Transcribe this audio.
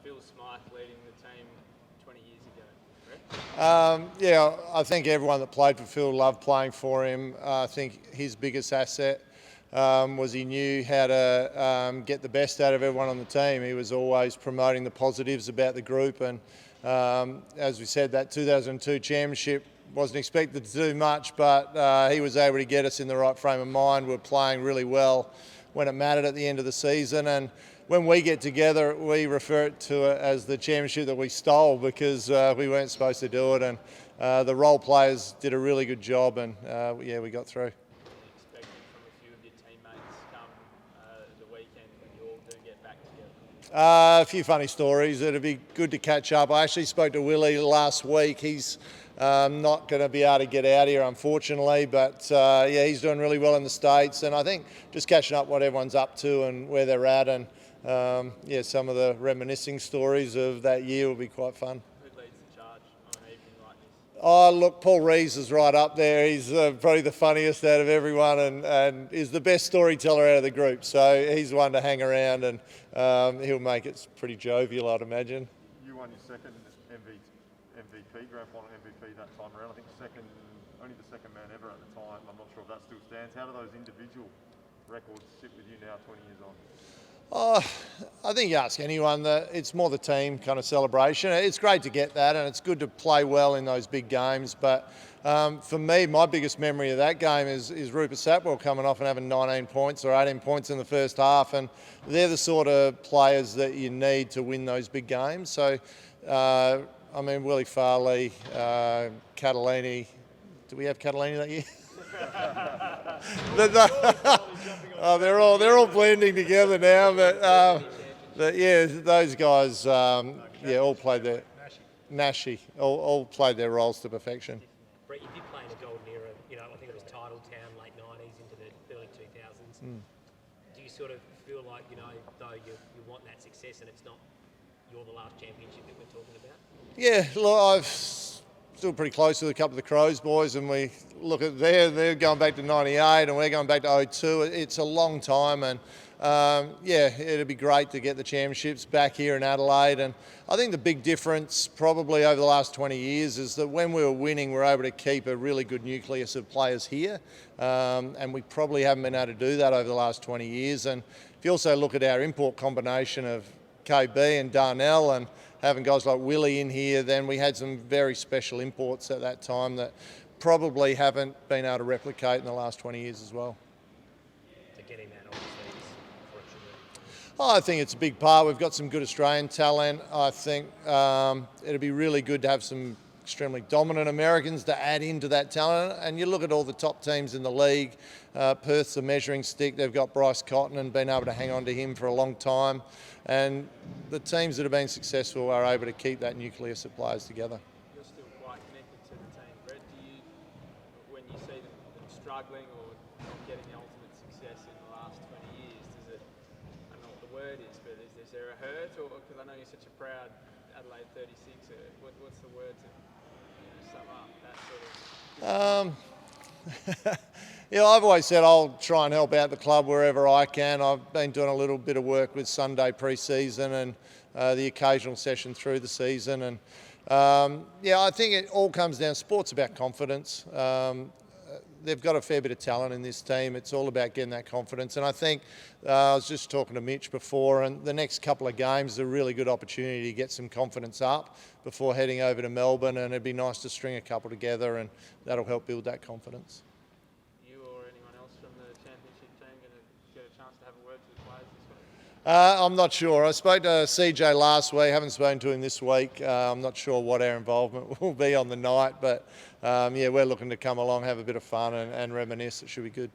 Phil Smythe leading the team 20 years ago? Yeah, I think everyone that played for Phil loved playing for him. I think his biggest asset was he knew how to get the best out of everyone on the team. He was always promoting the positives about the group, and as we said, that 2002 championship wasn't expected to do much, but he was able to get us in the right frame of mind. We're playing really well when it mattered at the end of the season, and when we get together, we refer to it as the championship that we stole, because we weren't supposed to do it, and the role players did a really good job, and yeah, we got through. Expecting from a few of your teammates come the weekend when you all do get back together? A few funny stories. It'd be good to catch up. I actually spoke to Willie last week. He's not going to be able to get out here, unfortunately, but yeah, he's doing really well in the States, and I think just catching up what everyone's up to and where they're at, and yeah, some of the reminiscing stories of that year will be quite fun. Who leads the charge on an evening like this? Oh, look, Paul Rees is right up there. He's probably the funniest out of everyone, and is the best storyteller out of the group. So he's one to hang around, and he'll make it pretty jovial, I'd imagine. You won your second MVP, Grand Final MVP that time around. I think only the second man ever at the time. I'm not sure if that still stands. How do those individual records sit with you now, 20 years on? Oh, I think you ask anyone, that it's more the team kind of celebration. It's great to get that, and it's good to play well in those big games. But for me, my biggest memory of that game is Rupert Sapwell coming off and having 19 points or 18 points in the first half, and they're the sort of players that you need to win those big games. So, I mean, Willie Farley, Catalini. Did we have Catalini that year? Oh, they're all blending together now, but yeah, those guys, yeah, all played their all played their roles to perfection. Brett, you did play in a golden era. You know, I think it was Titletown, late '90s into the early 2000s. Do you sort of feel like, you know, though you want that success, and it's not you're the last championship that we're talking about? Yeah, look, I've still pretty close with a couple of the Crows boys, and we look at they're going back to '98 and we're going back to '02. It's a long time, and yeah, it'd be great to get the championships back here in Adelaide. And I think the big difference probably over the last 20 years is that when we were winning, we were able to keep a really good nucleus of players here, and we probably haven't been able to do that over the last 20 years. And if you also look at our import combination of KB and Darnell, and having guys like Willie in here, then we had some very special imports at that time that probably haven't been able to replicate in the last 20 years as well. So getting that obviously is fortunate. Oh, I think it's a big part. We've got some good Australian talent. I think it'd be really good to have some extremely dominant Americans to add into that talent. And you look at all the top teams in the league, Perth's a measuring stick. They've got Bryce Cotton and been able to hang on to him for a long time. And the teams that have been successful are able to keep that nucleus of players together. You're still quite connected to the team, Brett. Do you, when you see them struggling or not getting the ultimate success in the last 20 years, does it, I don't know what the word is, but is there a hurt? Or, because I know you're such a proud Adelaide 36, what's the word to sum up that sort of? Yeah, I've always said I'll try and help out the club wherever I can. I've been doing a little bit of work with Sunday pre-season and the occasional session through the season. And yeah, I think it all comes down, sport's about confidence. They've got a fair bit of talent in this team. It's all about getting that confidence. And I think I was just talking to Mitch before, and the next couple of games is a really good opportunity to get some confidence up before heading over to Melbourne, and it'd be nice to string a couple together, and that'll help build that confidence. You or anyone else from the championship team going to get a chance to have a word to the players this week? I'm not sure. I spoke to CJ last week, haven't spoken to him this week. I'm not sure what our involvement will be on the night, but yeah, we're looking to come along, have a bit of fun and reminisce. It should be good.